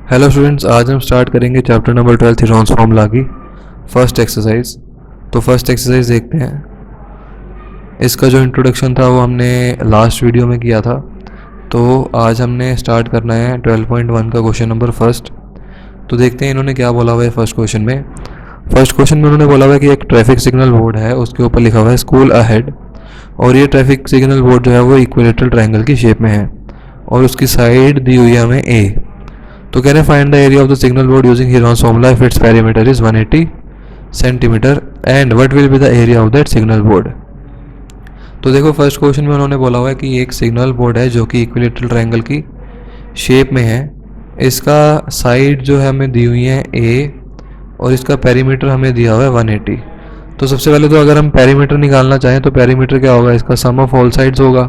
Hello students, आज हम start करेंगे चैप्टर नंबर 12 हीरोन्स फॉर्मूला की फर्स्ट एक्सरसाइज। तो फर्स्ट एक्सरसाइज देखते हैं। इसका जो इंट्रोडक्शन था वो हमने लास्ट वीडियो में किया था। तो आज हमने स्टार्ट करना है 12.1 का क्वेश्चन नंबर फर्स्ट। तो देखते हैं इन्होंने क्या बोला हुआ है फर्स्ट क्वेश्चन में। फर्स्ट क्वेश्चन में उन्होंने बोला हुआ है कि एक ट्रैफिक सिग्नल बोर्ड है, उसके ऊपर लिखा हुआ है स्कूल अहेड, और ये ट्रैफिक सिग्नल बोर्ड जो है वो इक्विलेटरल ट्रायंगल की शेप में है और उसकी साइड दी हुई है हमें ए। तो कह रहे हैं find the area of the signal board using Heron's formula if its perimeter is 180 centimetre and what will be the area of that signal board. तो देखो फर्स्ट क्वेश्चन में उन्होंने बोला हुआ है कि एक सिग्नल बोर्ड है जो कि इक्विलेटरल ट्रायंगल की शेप में है। इसका साइड जो है हमें दी हुई है ए और इसका पेरीमीटर हमें दिया हुआ है 180। तो सबसे पहले तो अगर हम पेरीमीटर निकालना चाहें तो पेरीमीटर क्या होगा, इसका सम ऑफ ऑल साइड्स होगा।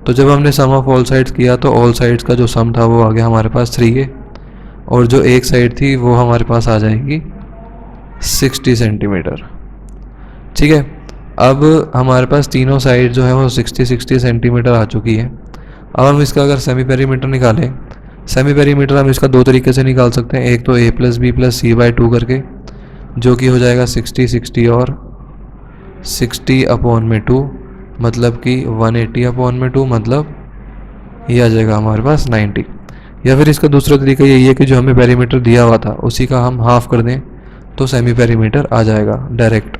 तो जब हमने सम ऑफ ऑल साइड्स किया तो ऑल साइड्स का जो सम था वो आ गया हमारे पास 3a और जो एक साइड थी वो हमारे पास आ जाएगी 60 सेंटीमीटर। ठीक है, अब हमारे पास तीनों साइड जो है वो 60 सेंटीमीटर आ चुकी है। अब हम इसका अगर सेमी पेरीमीटर निकालें, सेमी पेरीमीटर हम इसका दो तरीके से निकाल सकते हैं। एक तो a + b + c/2 करके, जो कि हो जाएगा 60 और 60/2 मतलब कि 180/2 मतलब ये आ जाएगा हमारे पास 90। या फिर इसका दूसरा तरीका यही है कि जो हमें पेरीमीटर दिया हुआ था उसी का हम हाफ कर दें तो सेमी पेरीमीटर आ जाएगा डायरेक्ट।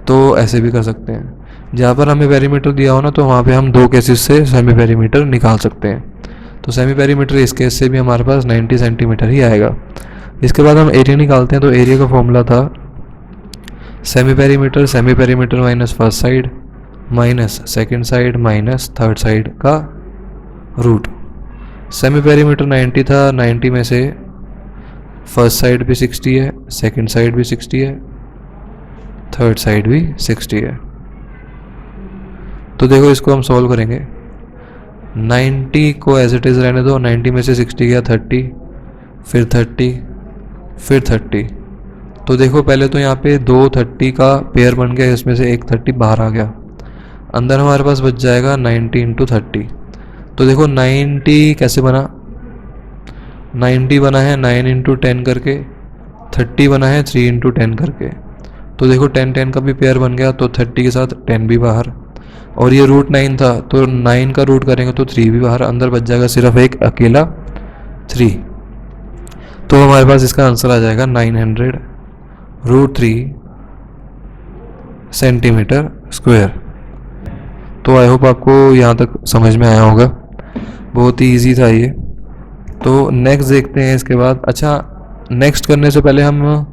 तो ऐसे भी कर सकते हैं, जहाँ पर हमें पेरीमीटर दिया हो ना तो वहाँ पे हम दो केसेस से सेमी पेरीमीटर निकाल सकते हैं। तो सेमी पेरीमीटर इस केस से भी हमारे पास 90 सेंटीमीटर ही आएगा। इसके बाद हम एरिया निकालते हैं। तो एरिया का फॉर्मूला था semi perimeter minus first side minus second side minus third side का रूट। सेमी पेरीमीटर 90 था, 90 में से फर्स्ट साइड भी 60 है, सेकंड साइड भी 60 है, थर्ड साइड भी 60 है। तो देखो इसको हम सॉल्व करेंगे। 90 को एज इट इज़ रहने दो, 90 में से 60 गया 30, फिर 30, फिर 30। तो देखो पहले तो यहाँ पे दो 30 का पेयर बन गया, इसमें से एक 30 बाहर आ गया, अंदर हमारे पास बच जाएगा 90 × 30। तो देखो 90 कैसे बना, 90 बना है 9 × 10 करके, 30 बना है 3 × 10 करके। तो देखो 10 का भी पेयर बन गया, तो 30 के साथ 10 भी बाहर, और ये √9 था तो 9 का रूट करेंगे तो 3 भी बाहर, अंदर बच जाएगा सिर्फ एक अकेला 3। तो हमारे पास इसका आंसर आ जाएगा 900√3 सेंटीमीटर स्क्वायर। तो आई होप आपको यहाँ तक समझ में आया होगा, बहुत ही इजी था ये। तो नेक्स्ट देखते हैं इसके बाद। अच्छा, नेक्स्ट करने से पहले हम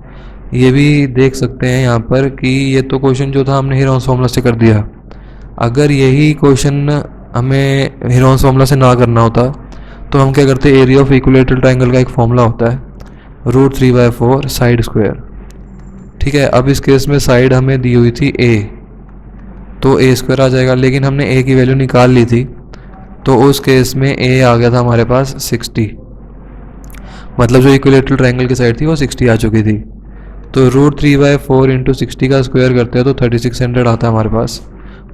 ये भी देख सकते हैं यहाँ पर कि ये तो क्वेश्चन जो था हमने हीरोन्स फॉर्मूला से कर दिया। अगर यही क्वेश्चन हमें हीरोन्स फॉर्मूला से ना करना होता तो हम क्या करते, एरिया ऑफ इक्विलेटरल ट्रायंगल का एक फॉर्मूला होता है √3/4 साइड स्क्वायर। ठीक है, अब इस केस में साइड हमें दी हुई थी a, तो a² आ जाएगा, लेकिन हमने a की वैल्यू निकाल ली थी तो उस केस में a आ गया था हमारे पास 60, मतलब जो इक्विलेटरल ट्रायंगल की साइड थी वो 60 आ चुकी थी। तो √3/4 × 60 का स्क्वायर करते हैं तो 3600 आता है हमारे पास।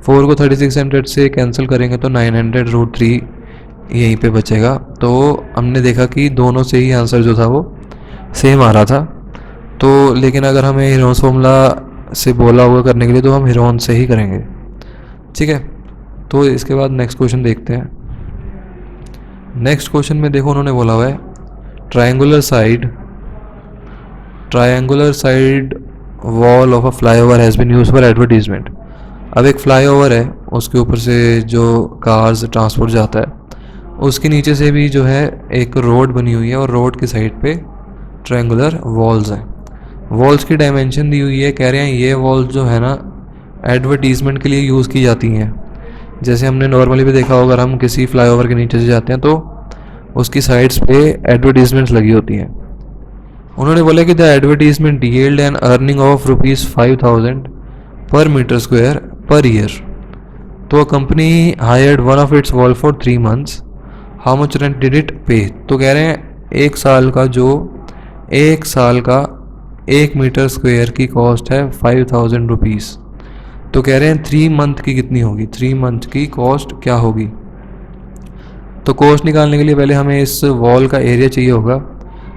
4 को 3600 से कैंसिल करेंगे तो 900√3 यहीं पे बचेगा। तो हमने देखा कि दोनों से ही आंसर जो था वो सेम आ रहा था। तो लेकिन अगर हमें हीरोन्स फॉर्मूला से बोला हुआ करने के लिए तो हम हीरोन्स से ही करेंगे। ठीक है, तो इसके बाद नेक्स्ट क्वेश्चन देखते हैं। नेक्स्ट क्वेश्चन में देखो उन्होंने बोला हुआ है triangular side wall of a flyover has been used for advertisement. अब एक फ्लाईओवर है, उसके ऊपर से जो कार्स ट्रांसपोर्ट जाता है, उसके नीचे से भी जो है एक रोड बनी हुई है और रोड की साइड पे ट्रायंगुलर वॉल्स हैं। वॉल्स की डायमेंशन दी हुई है, कह रहे हैं ये वॉल्स जो है ना एडवर्टीजमेंट के लिए यूज़ की जाती हैं। जैसे हमने नॉर्मली भी देखा होगा, अगर हम किसी फ्लाईओवर के नीचे से जाते हैं तो उसकी साइड्स पे एडवर्टीजमेंट्स लगी होती हैं। उन्होंने बोला कि the advertisement yield an earning of ₹5000 per metre square per year. तो a company hired one of its wall for 3 months, how much rent did it pay. तो कह रहे हैं एक साल का 1 मीटर स्क्वायर की कॉस्ट है ₹5000। तो कह रहे हैं 3 month की कितनी होगी, 3 month की कॉस्ट क्या होगी। तो कॉस्ट निकालने के लिए पहले हमें इस वॉल का एरिया चाहिए होगा।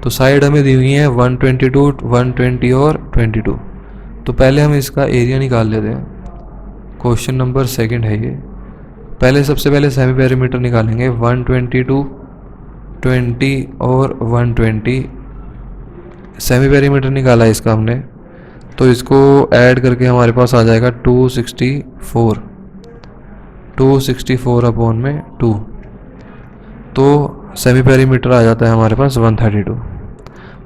तो साइड हमें दी हुई है 122, 120 और 22। तो पहले हम इसका एरिया निकाल लेते हैं। क्वेश्चन नंबर सेकंड है ये। सबसे पहले सेमी पेरीमीटर निकालेंगे। 122, 20 और 120 सेमी पेरीमीटर निकाला है इसका हमने, तो इसको ऐड करके हमारे पास आ जाएगा 264। 264 अपॉन में 2, तो सेमी पेरीमीटर आ जाता है हमारे पास 132।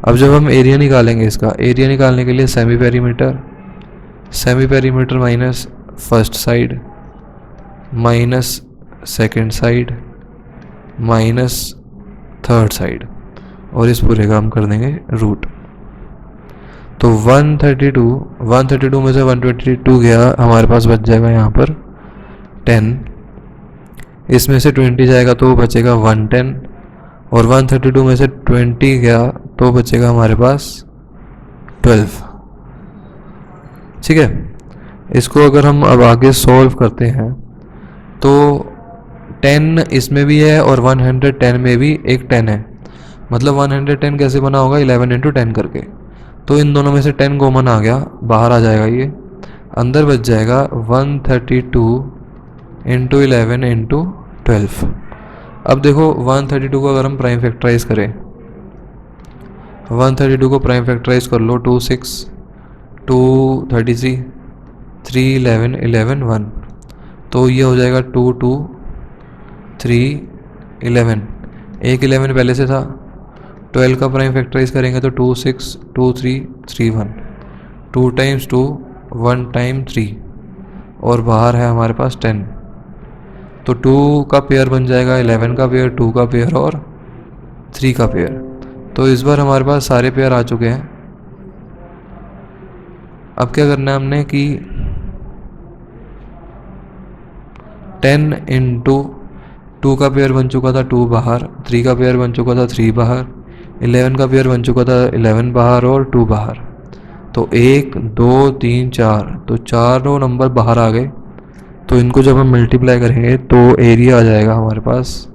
अब जब हम एरिया निकालेंगे, इसका एरिया निकालने के लिए semi perimeter minus first side minus second side minus third side, और इस पूरे का हम कर देंगे रूट। तो 132 में से 122 गया, हमारे पास बच जाएगा यहाँ पर 10। इसमें से 20 जाएगा तो बचेगा 110, और 132 में से 20 गया तो बचेगा हमारे पास 12। ठीक है, इसको अगर हम अब आगे सॉल्व करते हैं तो 10 इसमें भी है और 110 में भी एक 10 है। मतलब 110 कैसे बना होगा, 11 इंटू 10 करके। तो इन दोनों में से 10 कॉमन आ गया, बाहर आ जाएगा ये, अंदर बच जाएगा 132 इंटू 11 इंटू 12। अब देखो 132 को अगर हम प्राइम फैक्टराइज करें, 132 को प्राइम फैक्टराइज कर लो, 2 6 2 33 3 11 11 1, तो ये हो जाएगा 2 2 3 11, एक 11 पहले से था। 12 का प्राइम फैक्टराइज करेंगे तो 2 6 2 3 3 1, 2 टाइम्स 2 1 टाइम 3, और बाहर है हमारे पास 10। तो 2 का पेयर बन जाएगा, 11 का पेयर, 2 का पेयर और 3 का पेयर। तो इस बार हमारे पास सारे पेयर आ चुके हैं। अब क्या करना है हमने कि 10 इंटू 2 का पेयर बन चुका था 2 बाहर, 3 का पेयर बन चुका था 3 बाहर, 11 का पेयर बन चुका था 11 बाहर और 2 बाहर। तो 1 2 3 4, तो चारों नंबर बाहर आ गए। तो इनको जब हम मल्टीप्लाई करेंगे तो एरिया आ जाएगा हमारे पास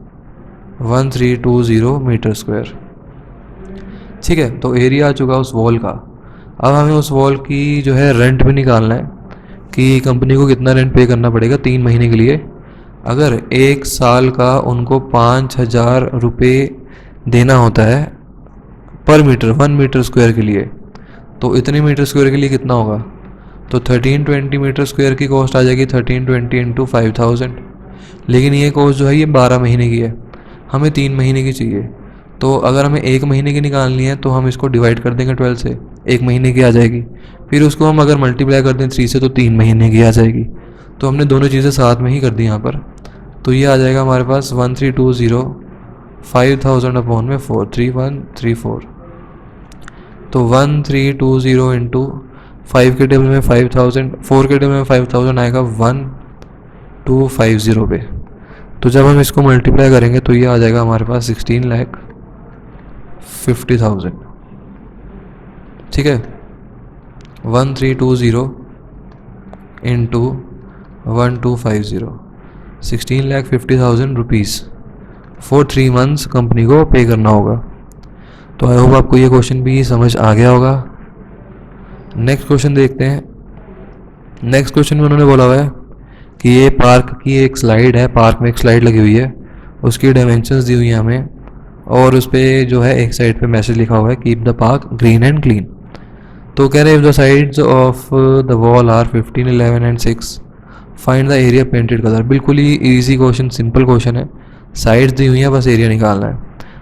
1320 मीटर स्क्वायर। ठीक है, तो एरिया आ चुका उस वॉल का। अब हमें उस वॉल की जो है रेंट भी निकालना है कि कंपनी को कितना रेंट पे करना पड़ेगा 3 महीने के लिए। अगर 1 साल का उनको 5000 रुपये देना होता है पर मीटर, 1 मीटर स्क्वायर के लिए, तो इतने मीटर स्क्वायर के लिए कितना होगा, तो 1320 मीटर स्क्वायर की कॉस्ट आ जाएगी 1320 इंटू 5000। लेकिन ये कॉस्ट जो है ये 12 महीने की है, हमें 3 महीने की चाहिए। तो अगर हमें 1 महीने की निकालनी है तो हम इसको डिवाइड कर देंगे 12 से, 1 महीने की आ जाएगी। फिर उसको हम अगर मल्टीप्लाई कर दें 3 से तो 3 महीने की आ जाएगी। तो हमने दोनों चीज़ें साथ में ही कर दी यहाँ पर। तो ये आ जाएगा हमारे पास 1320 5000 अपॉन में 4 3134। तो 1320 इंटू 5 के टेबल में 5000, 4 के टेबल में 5000 आएगा 1250 पे। तो जब हम इसको मल्टीप्लाई करेंगे तो ये आ जाएगा हमारे पास 16,50,000। ठीक है, 1320 into 1250, 16,50,000 rupees for 3 months company को पे करना होगा। तो आई होप आपको ये क्वेश्चन भी समझ आ गया होगा। नेक्स्ट क्वेश्चन देखते हैं। नेक्स्ट क्वेश्चन में उन्होंने बोला हुआ है कि ये पार्क की एक स्लाइड है, पार्क में एक स्लाइड लगी हुई है, उसकी डायमेंशंस दी हुई हैं हमें, और उस पर जो है एक साइड पे मैसेज लिखा हुआ है keep the park green and clean. तो कह रहे हैं if the sides of the wall are 15 11 and 6 find the area painted colour. बिल्कुल ही इजी क्वेश्चन, सिंपल क्वेश्चन है, साइड्स दी हुई हैं, बस एरिया निकालना है।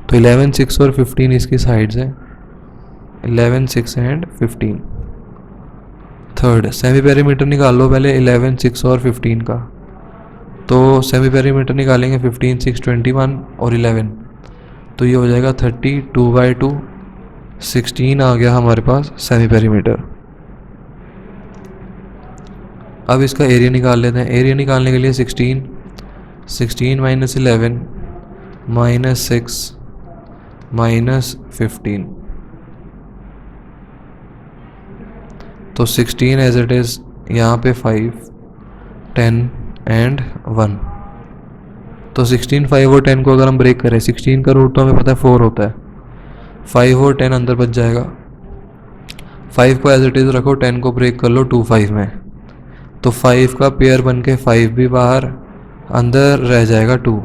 तो 11 6 और 15 इसकी साइड्स हैं, 11 6 एंड 15। थर्ड सेमी पेरीमीटर निकाल लो पहले 11 6 और 15 का। तो सेमी पेरीमीटर निकालेंगे 15 6 21 और 11, तो ये हो जाएगा 30 2/2, 16 आ गया हमारे पास सेमी पेरीमीटर। अब इसका एरिया निकाल लेते हैं। एरिया निकालने के लिए 16 माइनस 11 माइनस 6 माइनस 15, तो 16 एज इट इज़, यहाँ पे 5 10 एंड 1। तो 16 5 और 10 को अगर हम ब्रेक करें, 16 का रूट तो हमें पता है 4 होता है, 5 और 10 अंदर बच जाएगा। 5 को एज इट इज़ रखो, 10 को ब्रेक कर लो 2 5 में, तो 5 का पेयर बन के 5 भी बाहर, अंदर रह जाएगा 2,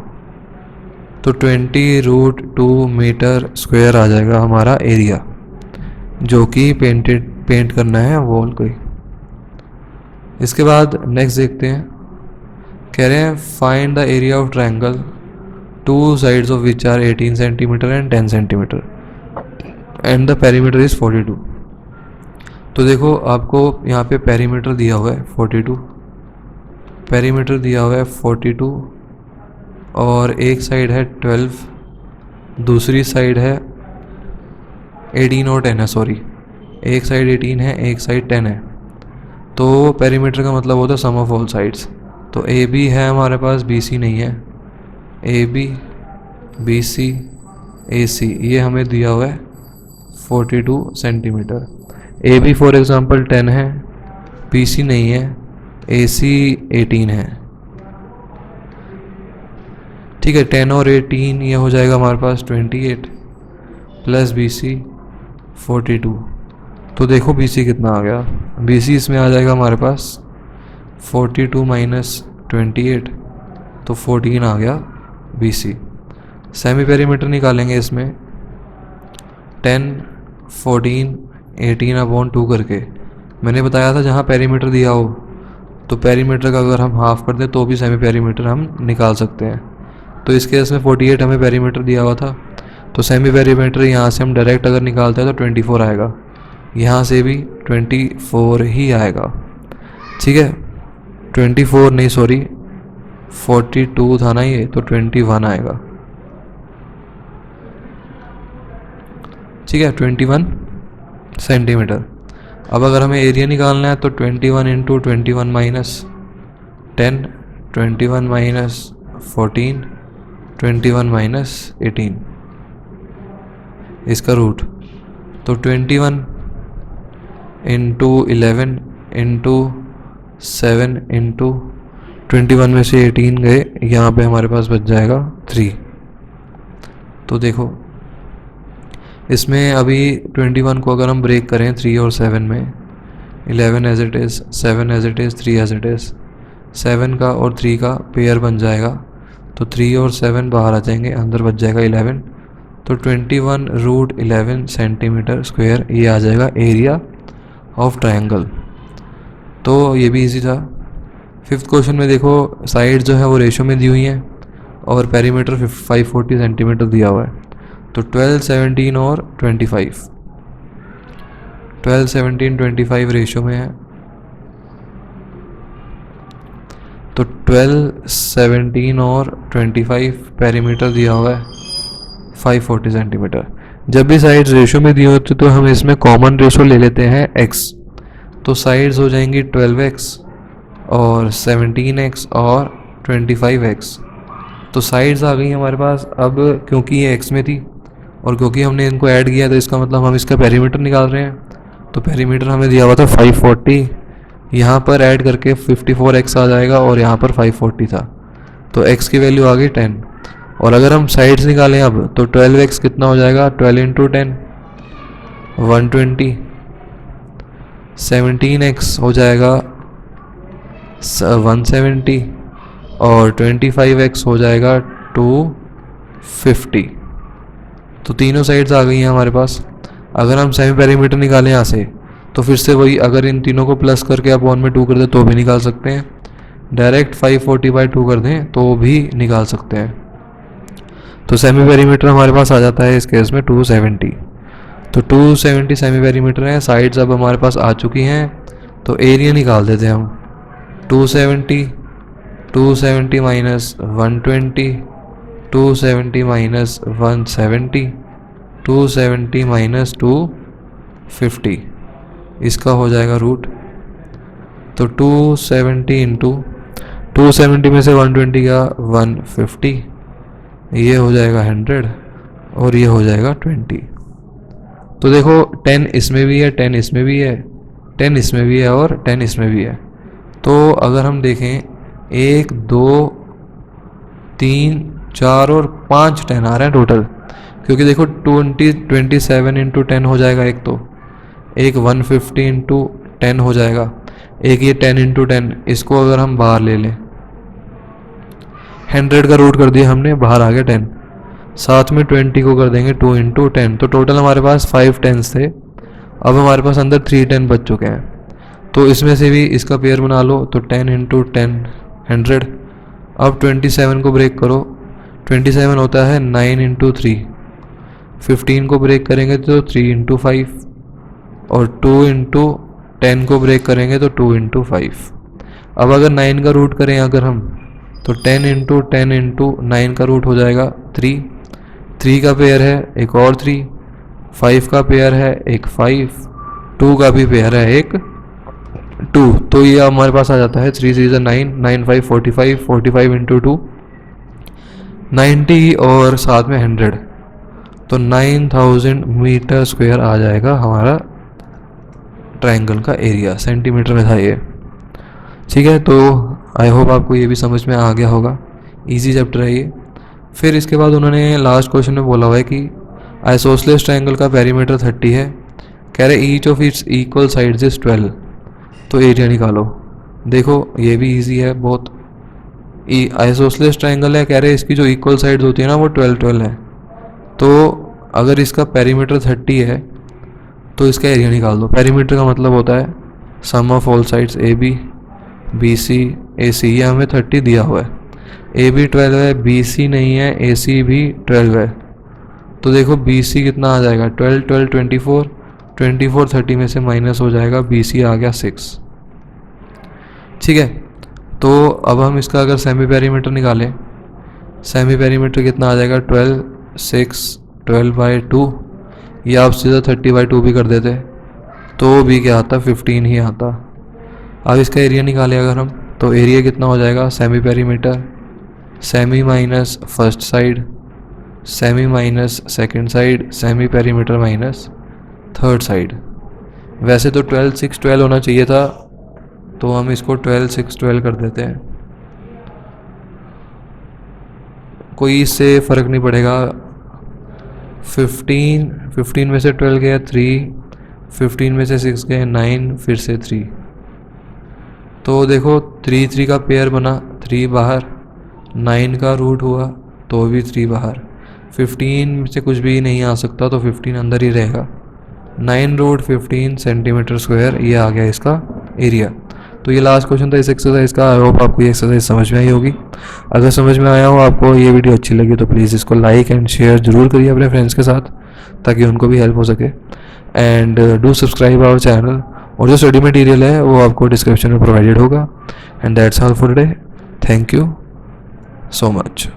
तो 20√2 मीटर स्क्वायर आ जाएगा हमारा एरिया, जो कि पेंट करना है वॉल को। इसके बाद नेक्स्ट देखते हैं, कह रहे हैं find the area of triangle 2 sides of which are 18 centimetre and 10 centimetre and the perimeter is 42। तो देखो आपको यहाँ पे पेरीमीटर दिया हुआ है 42, पेरीमीटर दिया हुआ है 42, और एक साइड है 12, दूसरी साइड है 18 और 10 है, सॉरी एक साइड 18 है, एक साइड 10 है। तो पेरीमीटर का मतलब होता है सम ऑफ ऑल साइड्स। तो ए बी है हमारे पास, बी सी नहीं है, A B C A C ये हमें दिया हुआ है 42 centimetre. A B for example 10 है, बी सी नहीं है, ए सी 18 है। ठीक है, 10 और 18 ये हो जाएगा हमारे पास 28 प्लस बी सी 42। तो देखो बी सी कितना आ गया, बी सी इसमें आ जाएगा हमारे पास 42 माइनस 28, तो 14 आ गया बी सी। सेमी पेरीमीटर निकालेंगे इसमें 10 14 18/2 करके। मैंने बताया था जहाँ पेरीमीटर दिया हो तो पेरीमीटर का अगर हम हाफ कर दें तो भी सेमी पेरीमीटर हम निकाल सकते हैं। तो इस केस में 48 हमें पेरीमीटर दिया हुआ था, तो सेमी पेरीमीटर यहाँ से हम डायरेक्ट अगर निकालते हैं तो 24 आएगा, यहाँ से भी 24 ही आएगा। ठीक है, 24 नहीं सॉरी 42 था ना ये, तो 21 आएगा। ठीक है, 21 सेंटीमीटर। अब अगर हमें एरिया निकालना है तो 21 इंटू 21 माइनस 10, 21 माइनस 14, 21 माइनस 18 इसका रूट, तो 21 इंटू 11 इंटू 7 इंटू 21 में से 18 गए, यहाँ पे हमारे पास बच जाएगा 3। तो देखो इसमें अभी 21 को अगर हम ब्रेक करें 3 और 7 में, 11 as it is, 7 as it is, 3 as it is, 7 का और 3 का पेयर बन जाएगा, तो 3 और 7 बाहर आ जाएंगे, अंदर बच जाएगा 11, तो 21√11 सेंटीमीटर स्क्वायर ये आ जाएगा एरिया ऑफ ट्रायंगल। तो ये भी इजी था। 5th क्वेश्चन में देखो साइड जो है वो रेशो में दी हुई हैं और पेरीमीटर 540 सेंटीमीटर दिया हुआ है, तो 12 17 और 25, 12 17 25 रेशो में है, तो 12 17 और 25 पेरीमीटर दिया हुआ है 540 सेंटीमीटर। जब भी साइड्स रेशो में दी होती तो हम इसमें कॉमन रेशो ले लेते हैं x, तो साइड्स हो जाएंगी 12x और 17x और 25x। तो साइड्स आ गई हमारे पास। अब क्योंकि ये x में थी और क्योंकि हमने इनको ऐड किया तो इसका मतलब हम इसका पेरीमीटर निकाल रहे हैं। तो पेरीमीटर हमें दिया हुआ था 540, यहाँ पर ऐड करके 54x आ जाएगा और यहाँ पर 540 था, तो x की वैल्यू आ गई 10। और अगर हम साइड्स निकालें अब तो 12x कितना हो जाएगा, 12 इंटू 10 120, 17x हो जाएगा 170 और 25x हो जाएगा 250। तो तीनों साइड्स आ गई हैं हमारे पास। अगर हम सेमी पेरीमीटर निकालें यहाँ से तो फिर से वही, अगर इन तीनों को प्लस करके आप 1 में 2 कर दें तो भी निकाल सकते हैं, डायरेक्ट 540/2 कर दें तो भी निकाल सकते हैं। तो सेमी पेरीमीटर हमारे पास आ जाता है इस केस में 270। तो 270 सेमी पेरीमीटर है, साइड्स अब हमारे पास आ चुकी हैं, तो एरिया निकाल देते हैं हम। 270 माइनस 120, 270 माइनस 170, 270 माइनस 250 इसका हो जाएगा रूट। तो 270 इंटू 270 में से 120 का 150, ये हो जाएगा 100 और ये हो जाएगा 20। तो देखो 10 इसमें भी है, 10 इसमें भी है, 10 इसमें भी है और 10 इसमें भी है। तो अगर हम देखें 1 2 3 4 और 5 10 आ रहे हैं टोटल, क्योंकि देखो 27 इंटू 10 हो जाएगा, एक 150 इंटू 10 हो जाएगा, एक ये 10 इंटू 10, इसको अगर हम बाहर ले लें, 100 का रूट कर दिया हमने, बाहर आ गया 10, साथ में 20 को कर देंगे 2 इंटू 10, तो टोटल हमारे पास 5 10s थे। अब हमारे पास अंदर 3 10 बच चुके हैं, तो इसमें से भी इसका पेयर बना लो, तो 10 इंटू 10 100। अब 27 को ब्रेक करो, 27 होता है 9 इंटू 3, 15 को ब्रेक करेंगे तो 3 इंटू 5, और 2 इंटू 10 को ब्रेक करेंगे तो 2 इंटू 5। अब अगर 9 का रूट करें अगर हम, तो 10 इंटू 10 इंटू 9 का रूट हो जाएगा 3, 3 का पेयर है एक और 3, 5 का पेयर है एक 5, 2 का भी पेयर है एक 2, तो ये हमारे पास आ जाता है 3 3 9, 9 5 45, 45 इंटू 2 90 और साथ में 100, तो 9000 मीटर स्क्वायर आ जाएगा हमारा ट्रायंगल का एरिया। सेंटीमीटर में था ये, ठीक है। तो आई होप आपको ये भी समझ में आ गया होगा, इजी चैप्टर है ये। फिर इसके बाद उन्होंने लास्ट क्वेश्चन में बोला हुआ है कि आइसोसेलेस ट्रायंगल का पेरीमीटर 30 है, कह रहे each of its equal sides is 12, तो एरिया निकालो। देखो ये भी इजी है बहुत, आइसोसेलेस ट्रायंगल है, कह रहे इसकी जो इक्वल साइड्स होती है ना वो 12 12 है, तो अगर इसका पेरीमीटर 30 है तो इसका एरिया निकाल दो। पेरीमीटर का मतलब होता है sum of all sides A B, B C, A C, ये हमें 30 दिया हुआ है, ए बी 12 है, बी सी नहीं है, ए सी भी 12 है, तो देखो बी सी कितना आ जाएगा 12 12 24, 24 30 में से माइनस हो जाएगा, बी सी आ गया 6, ठीक है। तो अब हम इसका अगर सेमी पेरीमीटर निकालें, सेमी पेरीमीटर कितना आ जाएगा 12 6 12/2, या आप सीधा 30/2 भी कर देते तो भी क्या आता 15 ही आता। अब इसका एरिया निकाले अगर हम, तो एरिया कितना हो जाएगा, semi perimeter, semi minus first side, semi minus second side, semi perimeter minus third side. वैसे तो 12 6 12 होना चाहिए था, तो हम इसको 12 6 12 कर देते हैं, कोई इससे फ़र्क नहीं पड़ेगा। 15 में से 12 गया 3, 15 में से 6 गए 9, फिर से 3, तो देखो 3 3 का पेयर बना, 3 बाहर, 9 का रूट हुआ तो भी 3 बाहर, 15 में से कुछ भी नहीं आ सकता तो 15 अंदर ही रहेगा, 9 रूट 15 सेंटीमीटर स्क्वायर, ये आ गया इसका एरिया। तो ये लास्ट क्वेश्चन था इस एक्सरसाइज का। आई होप आपको ये एक्सरसाइज समझ में आई होगी। अगर समझ में आया हो, आपको ये वीडियो अच्छी लगी तो प्लीज़ इसको लाइक एंड शेयर जरूर करिए अपने फ्रेंड्स के साथ, ताकि उनको भी हेल्प हो सके। And do subscribe our channel, और जो स्टडी मटेरियल है वो आपको डिस्क्रिप्शन में प्रोवाइडेड होगा। And that's all for today, thank you so much.